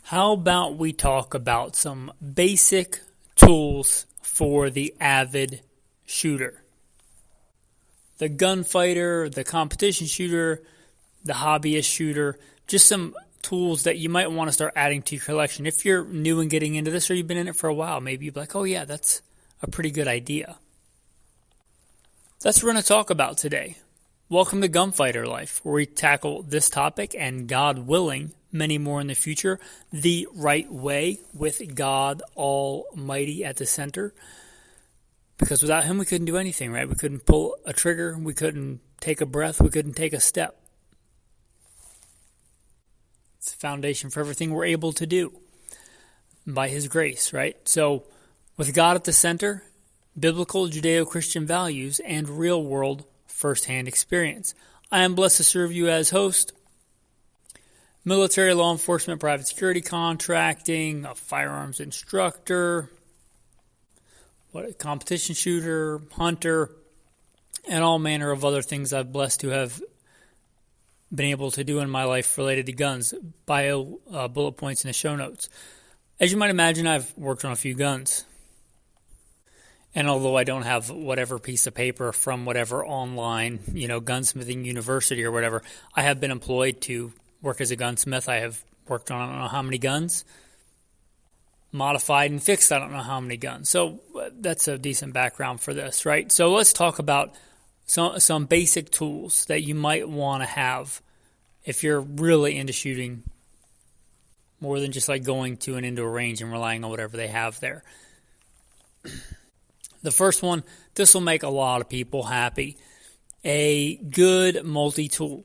How about we talk about some basic tools for the avid shooter? The gunfighter, the competition shooter, the hobbyist shooter, just some tools that you might want to start adding to your collection. If you're new and getting into this or you've been in it for a while, maybe you'd be like, oh yeah, that's a pretty good idea. That's what we're going to talk about today. Welcome to Gunfighter Life, where we tackle this topic and, God willing, many more in the future, the right way with God Almighty at the center. Because without Him, we couldn't do anything, right? We couldn't pull a trigger. We couldn't take a breath. We couldn't take a step. It's the foundation for everything we're able to do by His grace, right? So with God at the center, biblical Judeo-Christian values and real-world first-hand experience. I am blessed to serve you as host. Military, law enforcement, private security, contracting, a firearms instructor, a competition shooter, hunter, and all manner of other things I've blessed to have been able to do in my life related to guns. Bio bullet points in the show notes. As you might imagine, I've worked on a few guns. And although I don't have whatever piece of paper from whatever online, Gunsmithing university or whatever, I have been employed to work as a gunsmith. I have worked on I don't know how many guns, modified and fixed I don't know how many guns. So that's a decent background for this, right? So let's talk about some basic tools that you might want to have if you're really into shooting, more than just like going to an indoor range and relying on whatever they have there. The first one, this will make a lot of people happy. A good multi-tool.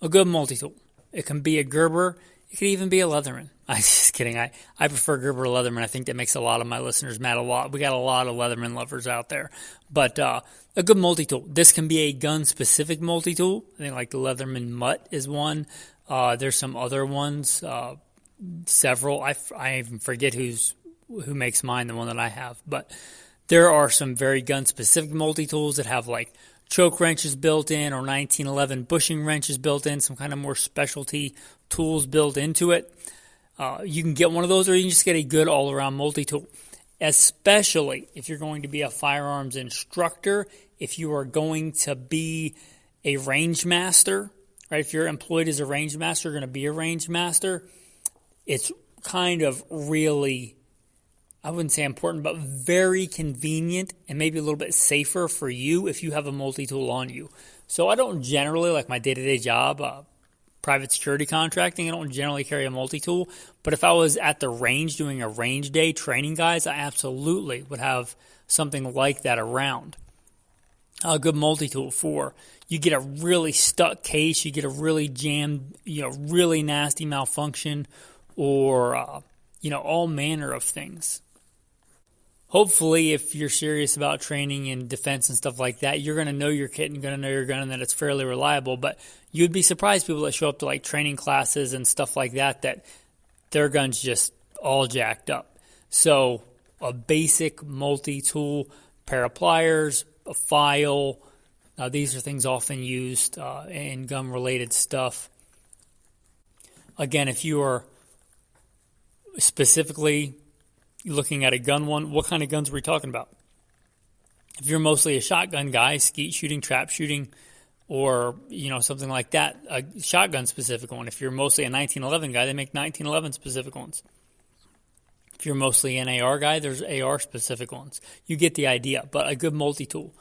A good multi-tool. It can be a Gerber. It could even be a Leatherman. I'm just kidding. I prefer Gerber to Leatherman. I think that makes a lot of my listeners mad a lot. We got a lot of Leatherman lovers out there. But a good multi-tool. This can be a gun-specific multi-tool. I think like the Leatherman Mutt is one. There's some other ones. Several. I even forget who makes mine, the one that I have. But there are some very gun-specific multi-tools that have like choke wrenches built in or 1911 bushing wrenches built in, some kind of more specialty tools built into it. You can get one of those, or you can just get a good all-around multi-tool, especially if you're going to be a firearms instructor, if you are going to be a range master, right? If you're employed as a range master, you're going to be a range master. It's kind of really, I wouldn't say important, but very convenient and maybe a little bit safer for you if you have a multi-tool on you. So I don't generally, like my day-to-day job, private security contracting, I don't generally carry a multi-tool. But if I was at the range doing a range day training guys, I absolutely would have something like that around. A good multi-tool for you get a really stuck case, you get a really jammed, really nasty malfunction, or all manner of things. Hopefully, if you're serious about training and defense and stuff like that, you're going to know your kit and you're going to know your gun and that it's fairly reliable. But you'd be surprised people that show up to like training classes and stuff like that their gun's just all jacked up. So a basic multi-tool, pair of pliers, a file. These are things often used in gun-related stuff. Again, if you are specifically looking at a gun one, what kind of guns are we talking about? If you're mostly a shotgun guy, skeet shooting, trap shooting, or something like that, a shotgun specific one. If you're mostly a 1911 guy, they make 1911 specific ones. If you're mostly an AR guy, there's AR specific ones. You get the idea, but a good multi-tool,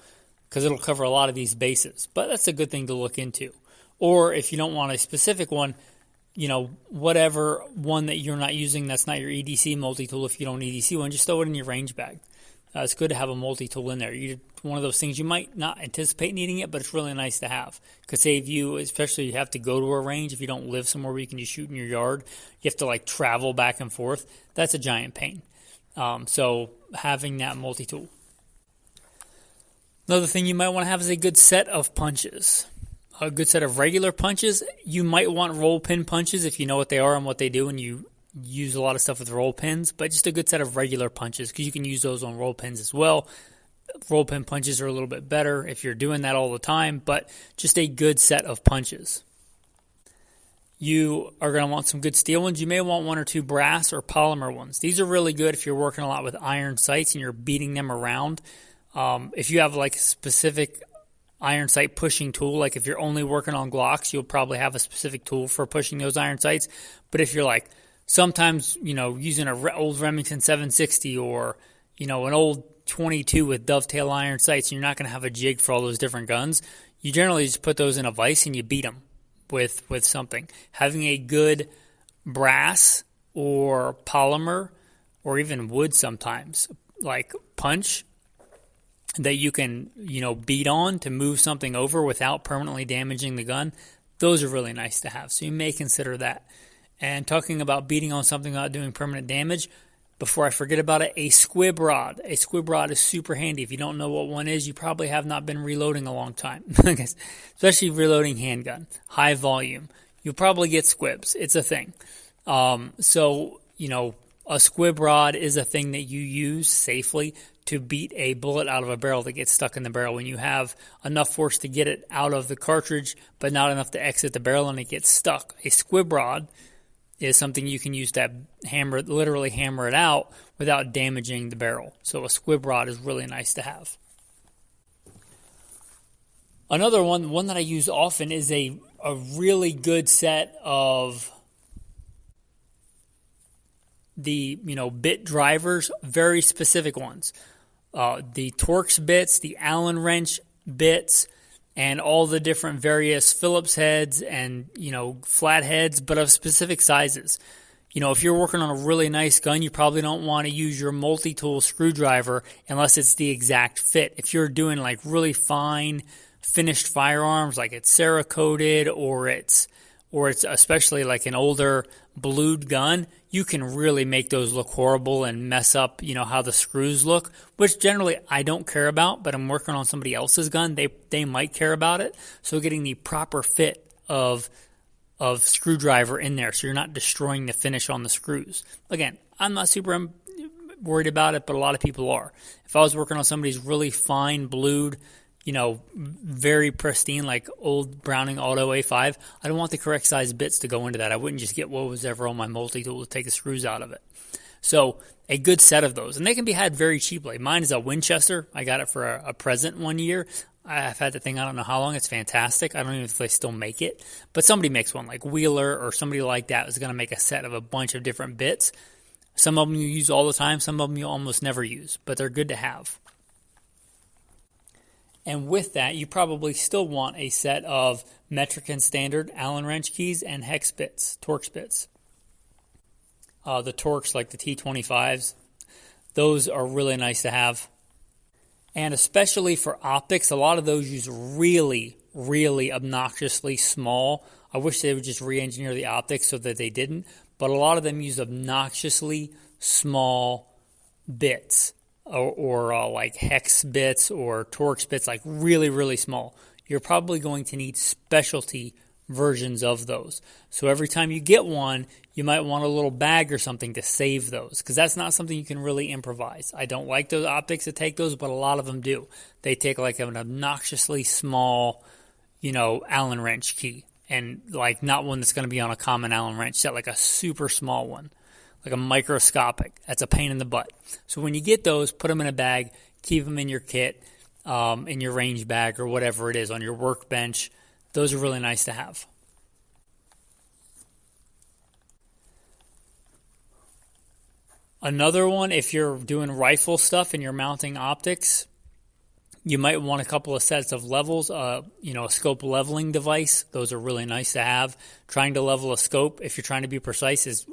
because it'll cover a lot of these bases. But that's a good thing to look into. Or if you don't want a specific one, whatever one that you're not using that's not your EDC multi-tool, if you don't EDC one, just throw it in your range bag. It's good to have a multi-tool in there. One of those things you might not anticipate needing it, but it's really nice to have. Could save you, especially if you have to go to a range. If you don't live somewhere where you can just shoot in your yard, you have to like travel back and forth. That's a giant pain. So having that multi-tool. Another thing you might want to have is a good set of punches. A good set of regular punches. You might want roll pin punches if you know what they are and what they do, and you use a lot of stuff with roll pins, but just a good set of regular punches, because you can use those on roll pins as well. Roll pin punches are a little bit better if you're doing that all the time, but just a good set of punches. you are going to want some good steel ones. You may want one or two brass or polymer ones. These are really good if you're working a lot with iron sights and you're beating them around. If you have like a specific iron sight pushing tool, like if you're only working on Glocks, you'll probably have a specific tool for pushing those iron sights. But if you're like sometimes, using an old Remington 760 or, an old 22 with dovetail iron sights, and you're not going to have a jig for all those different guns, you generally just put those in a vise and you beat them with something. Having a good brass or polymer or even wood sometimes, like punch, that you can, beat on to move something over without permanently damaging the gun, those are really nice to have. So you may consider that. And talking about beating on something without doing permanent damage, before I forget about it, a squib rod. A squib rod is super handy. If you don't know what one is, you probably have not been reloading a long time, especially reloading handgun, high volume. You'll probably get squibs. It's a thing. A squib rod is a thing that you use safely to beat a bullet out of a barrel that gets stuck in the barrel. When you have enough force to get it out of the cartridge, but not enough to exit the barrel and it gets stuck. A squib rod is something you can use to literally hammer it out without damaging the barrel. So a squib rod is really nice to have. Another one that I use often is a really good set of the bit drivers, very specific ones. The Torx bits, the Allen wrench bits, and all the different various Phillips heads and flat heads, but of specific sizes. If you're working on a really nice gun, you probably don't want to use your multi-tool screwdriver unless it's the exact fit. If you're doing like really fine finished firearms, like it's Cerakoted or it's especially like an older blued gun, you can really make those look horrible and mess up, how the screws look, which generally I don't care about, but I'm working on somebody else's gun. They might care about it. So getting the proper fit of screwdriver in there so you're not destroying the finish on the screws. Again, I'm not super worried about it, but a lot of people are. If I was working on somebody's really fine blued, very pristine, like old Browning Auto A5, I don't want the correct size bits to go into that. I wouldn't just get what was ever on my multi-tool to take the screws out of it. So a good set of those. And they can be had very cheaply. Mine is a Winchester. I got it for a present one year. I've had the thing, I don't know how long. It's fantastic. I don't even know if they still make it. But somebody makes one, like Wheeler or somebody like that is going to make a set of a bunch of different bits. Some of them you use all the time. Some of them you almost never use. But they're good to have. And with that, you probably still want a set of metric and standard Allen wrench keys and hex bits, Torx bits. The Torx, like the T25s, those are really nice to have. And especially for optics, a lot of those use really, really obnoxiously small. I wish they would just re-engineer the optics so that they didn't. But a lot of them use obnoxiously small bits. Or like hex bits or Torx bits, like really, really small. You're probably going to need specialty versions of those. So every time you get one, you might want a little bag or something to save those, because that's not something you can really improvise. I don't like those optics that take those, but a lot of them do. They take like an obnoxiously small, Allen wrench key, and like not one that's going to be on a common Allen wrench set, like a super small one. Like a microscopic. That's a pain in the butt. So when you get those, put them in a bag, keep them in your kit, in your range bag or whatever it is, on your workbench. Those are really nice to have. Another one, if you're doing rifle stuff and you're mounting optics, you might want a couple of sets of levels, a scope leveling device. Those are really nice to have. Trying to level a scope, if you're trying to be precise,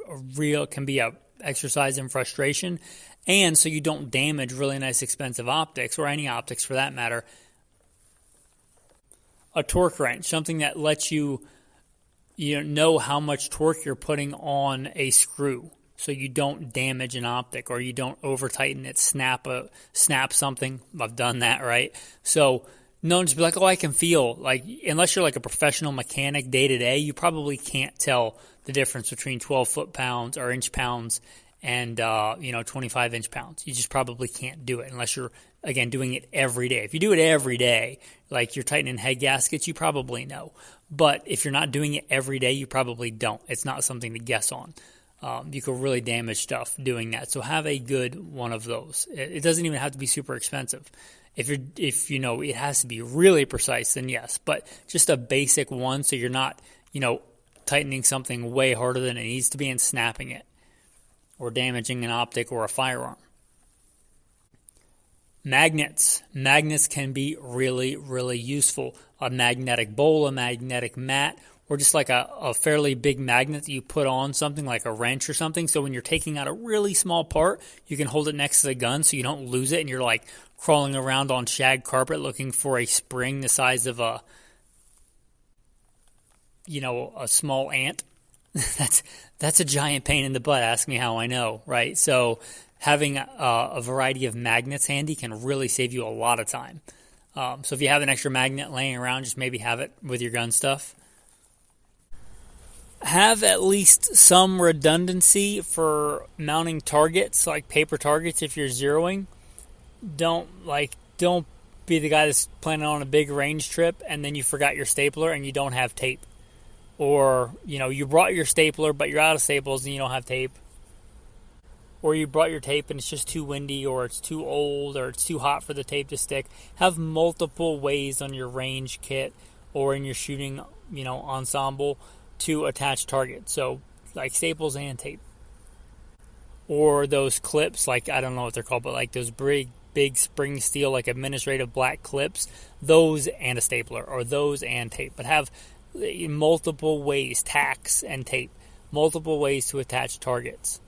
can be a exercise in frustration. And so you don't damage really nice expensive optics, or any optics for that matter. A torque wrench, something that lets you know how much torque you're putting on a screw, so you don't damage an optic or you don't over tighten it, snap something. I've done that, right? So no one just be like, oh, I can feel, like, unless you're like a professional mechanic day to day, you probably can't tell the difference between 12 foot-pounds or inch-pounds and 25 inch pounds. You just probably can't do it unless you're, again, doing it every day. If you do it every day, like you're tightening head gaskets, you probably know. But if you're not doing it every day, you probably don't. It's not something to guess on. You could really damage stuff doing that. So have a good one of those. It doesn't even have to be super expensive. If it has to be really precise, then yes. But just a basic one, so you're not, tightening something way harder than it needs to be and snapping it, or damaging an optic or a firearm. Magnets. Magnets can be really, really useful. A magnetic bowl, a magnetic mat, or just like a fairly big magnet that you put on something like a wrench or something. So when you're taking out a really small part, you can hold it next to the gun so you don't lose it and you're like crawling around on shag carpet looking for a spring the size of a small ant. That's a giant pain in the butt. Ask me how I know, right? So having a variety of magnets handy can really save you a lot of time. So if you have an extra magnet laying around, just maybe have it with your gun stuff. Have at least some redundancy for mounting targets, like paper targets if you're zeroing. Don't be the guy that's planning on a big range trip and then you forgot your stapler and you don't have tape. Or, you brought your stapler but you're out of staples and you don't have tape. Or you brought your tape and it's just too windy, or it's too old, or it's too hot for the tape to stick. Have multiple ways on your range kit or in your shooting, ensemble to attach targets. So, like staples and tape. Or those clips, like, I don't know what they're called, but like those big spring steel, like administrative black clips, those and a stapler, or those and tape. But have multiple ways, tacks and tape, multiple ways to attach targets.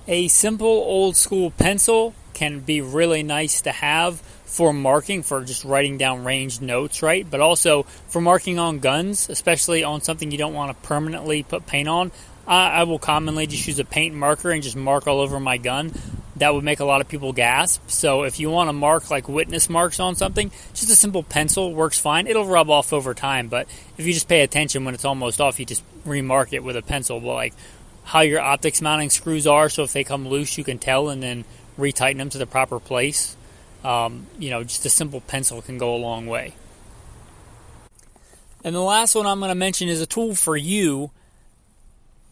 A simple old school pencil can be really nice to have for marking, for just writing down ranged notes, right? But also for marking on guns, especially on something you don't want to permanently put paint on. I will commonly just use a paint marker and just mark all over my gun. That would make a lot of people gasp. So if you want to mark like witness marks on something, just a simple pencil works fine. It'll rub off over time, but if you just pay attention when it's almost off, you just remark it with a pencil. But like how your optics mounting screws are, so if they come loose, you can tell and then retighten them to the proper place. Just a simple pencil can go a long way. And the last one I'm going to mention is a tool for you.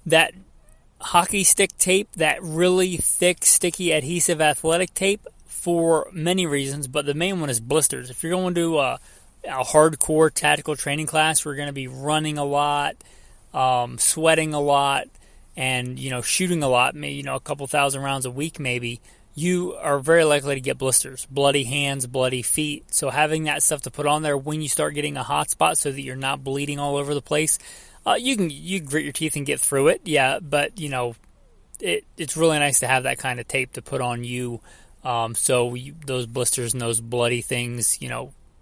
That hockey stick tape, that really thick, sticky, adhesive athletic tape, for many reasons, but the main one is blisters. If you're going to a hardcore tactical training class, we're going to be running a lot, sweating a lot, and shooting a lot, maybe a couple thousand rounds a week maybe, you are very likely to get blisters, bloody hands, bloody feet. So having that stuff to put on there when you start getting a hot spot so that you're not bleeding all over the place. You can grit your teeth and get through it, yeah, but, it's really nice to have that kind of tape to put on you, those blisters and those bloody things,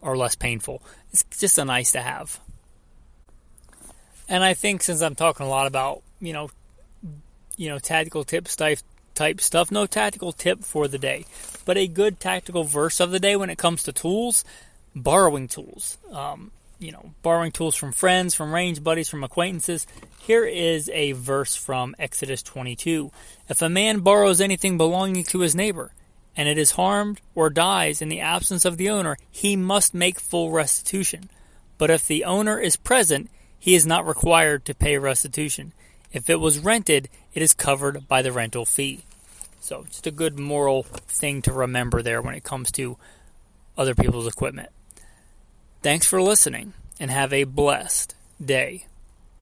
are less painful. It's just a nice to have. And I think since I'm talking a lot about, tactical tips type stuff, no tactical tip for the day, but a good tactical verse of the day when it comes to tools, borrowing tools. Borrowing tools from friends, from range buddies, from acquaintances. Here is a verse from Exodus 22. If a man borrows anything belonging to his neighbor, and it is harmed or dies in the absence of the owner, he must make full restitution. But if the owner is present, he is not required to pay restitution. If it was rented, it is covered by the rental fee. So just a good moral thing to remember there when it comes to other people's equipment. Thanks for listening, and have a blessed day.